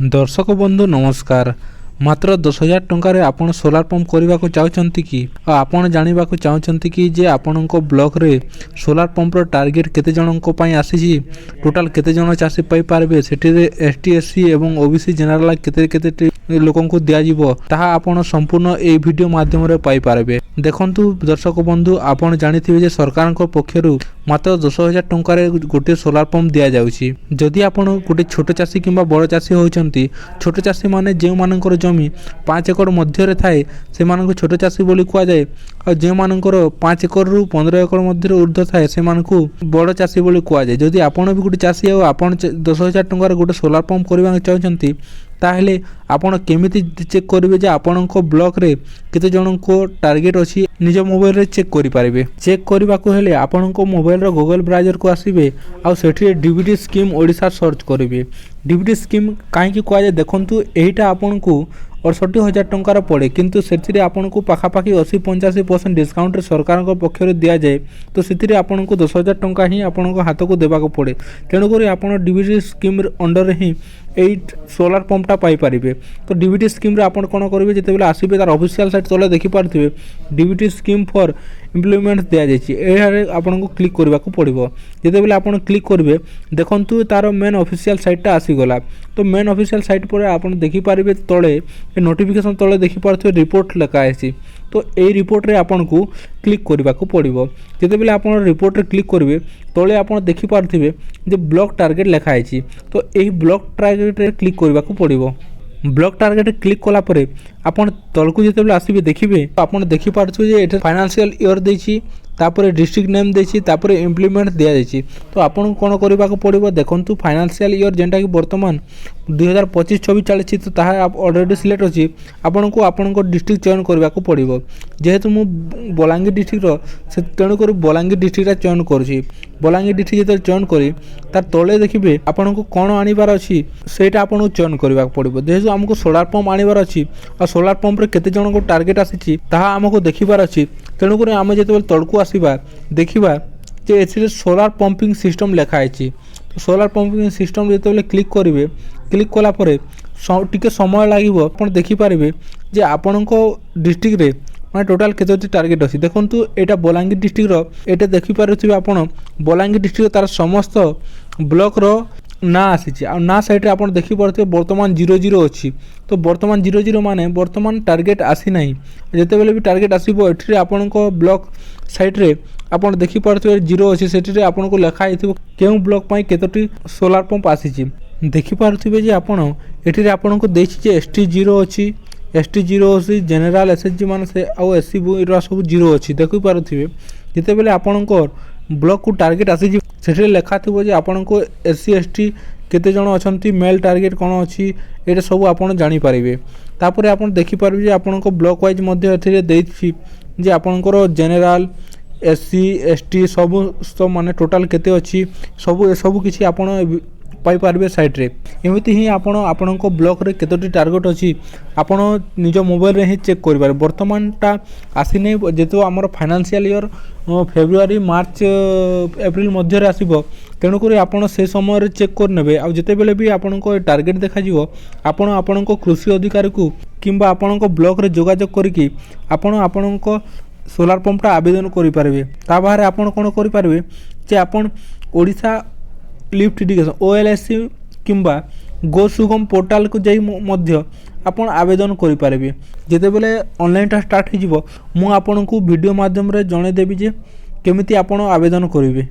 दर्शक बंधु नमस्कार। मात्र 10,000 टंकार आपण सोलार पंप करने को चाहते कि आपण जानवा चाहते कि जे आपण ब्लॉक रे सोलार पंपर टार्गेट केते जन आसी टोटाल केते जन चाषी पाई पारबे सेठी एसटी एससी एवं ओबीसी जनरल केते केते लोक को दिज्व ताहा आपण संपूर्ण ए वीडियो माध्यम रे पाई पारबे। देखंतु दर्शक बंधु आपण जानिथिबे जे सरकार पक्षरु मात्र 10,000 टंकार गोटे सोलार पंप दिया जाउछि। जदि आपण गोटे छोट चाषी किंबा बड़ चाषी होचंती छोट चाषी माने जे मानकर जमी 5 एकड़ मध्य थाए से मानक छोट चाषी बोली कुआ जाए और जे मानकर 5 एकड़ रु 15 एकड़ मध्य ऊर्ध्व थाए से मानकु बड़ चाषी बोली कुआ जाए। जदि आपण भी गोटे चाषी और आपण 10,000 टंकार गोटे सोलार पंप करबा चाहचंती ताहले आपण केमिति चेक करेंगे जे आपण ब्लॉक रे केते जन को टार्गेट अच्छी निज मोबाइल रे चेक करि पारिबे। चेक करबा को हेले आपण मोबाइल रो गूगल ब्राउजर को आसीबे आ सेठी डीबीटी स्कीम ओडिशा सर्च करेंगे। डीबीटी स्कीम कहीं कुआ जाए देखंतु एटा आपण को 68,000 टंकार पड़े किंतु से आपन को पाखापाखि 80-85% डिस्काउंट सरकार पक्षर दि जाए तो से आपन को 10,000 टंका ही आपन हाथ को देवा पड़े। तेणुक आप डीबीटी स्कीम अंडर ही 8 सोलार पंपटा पाइपर। तो डीबीटी स्कीम आप कौन करेंगे जिते आसवे तार ऑफिशियल साइट तले देखिपे डीबीटी स्कीम फॉर इम्प्लीमेंट दि जाए आपन को क्लिक करने को पड़ो। जिते आप क्लिक करेंगे देखु तार मेन ऑफिशियल साइटा आसीगला। तो मेन ऑफिशियल साइट पर आप देखिपारे तले नोटिफिकेशन तले देखिपे रिपोर्ट लिखाई। तो यही रिपोर्ट रे आपन को क्लिक करने को पड़ो। जिते आप रिपोर्ट रे क्लिक करेंगे तले आप देखिपे जे ब्लॉक टार्गेट लिखाई। तो यही ब्लॉक टार्गेट रे क्लिक करने को पड़ो। ब्लॉक टार्गेट क्लिक कलापर आपन तलकू जिते आसवे देखिए आपन देखिपे फाइनेंशियल ईयर देछि तापर डिस्ट्रिक्ट नेम देछि तापर इम्प्लीमेंट दिया जाइछि। तो आपन कोन करबा को पड़िबो देखंतु फाइनेंशियल ईयर जेंटा कि वर्तमान 2025-26 चलछि तो ताहा आप ऑलरेडी सिलेक्ट अछि आपन को डिस्ट्रिक्ट चयन करबा को पड़िबो। जेहेतु मु बलांगीर डिस्ट्रिक्ट रो से तेणु कर बलांगीर डिस्ट्रिक्ट चयन करछि। बलांगीर डिस्ट्रिक्ट जेते चयन करी तार तले देखिबे आपन को कोन आनिबार अछि सेटा आपन को चयन करबा को पड़िबो। जेहेतु हमको सोलार पंप आनिबार अछि आ सोलार पंप रे केते जन को टार्गेट आसीछि ताहा हमको देखिबार अछि। तेणु कर आमे जेते तळकू आसीबा देखिबा जे एथिरे सोलार पंपिंग सिस्टम लिखाई। तो सोलार पंपिंग सिस्टम जिते क्लिक करेंगे क्लिक कलापर टिके समय लगे आप देखिपारे जे आपण डिस्ट्रिक्ट रे मैं टोटाल केतोटी टार्गेट अच्छी देखंतु एटा बलांगीर डिस्ट्रिक्ट रो एटा देखिपारे आपण बलांगीर डिस्ट्रिक्ट तार समस्त ब्लॉक रो ना आसी ना साइड रे आपण देखिपारे वर्तमान 00 अच्छी। तो वर्तमान 00 माने वर्तमान टार्गेट आसी नाही। जेतेबेले भी टार्गेट आसीबो एठी आपण ब्लॉक साइड रे आपण देखिपारे 0 अच्छी सेठी आपण को लिखा आइथिबो केउ ब्लॉक पई केतोटी सोलार पंप आसी। देखिपारे जे आपण एठी आपण को देछि जे एसटी 0 अच्छी एसटी 0 अच्छी जनरल एसएचजी मान से आ एससी सब 0 अच्छी। देखिपारे जितेबेले आपण ब्लॉक को टार्गेट आसी सेठी लिखा थिबो जे आपण को एससी एसटी केते जण अछंती मेल टार्गेट कोन अछि एटा सब आपण जानि पारिबे। तापर आपण देखि पारिबे जे आपण को ब्लॉक वाइज मध्ये एथिरे देछि जे आपण को जनरल एससी एसटी सब माने टोटल केते अछि सब किछि आपण पाई पारबे साइट रे। एमिति ही आपण को ब्लॉक रे केतोटी टार्गेट अछि आपण निज मोबाइल रे ही चेक करि पारे। वर्तमान टा आसी नै जेतो हमर financial year February March April मध्य रे आसीबो। तेणु करी आपण से समय रे चेक कर नेबे। आ जेते बेले भी आपण को टार्गेट देखा जिवो आपण को कृषि अधिकारी को किंबा आपण को ब्लॉक रे जोगाजोग करिकि आपण को सोलार पंपटा आवेदन करि पारबे। ता बाहर आपण कोन करि पारबे जे आपण ओडिशा लिफ्ट इरिगेशन ओएलएससी किंबा गो सुगम पोर्टाल को जाई मध्य आपण आवेदन करि पारबे। जेते बेले ऑनलाइन टा स्टार्ट हो जिवो मु आपण को वीडियो माध्यम रे जणे देबी जे केमिति आपण आवेदन करिवे।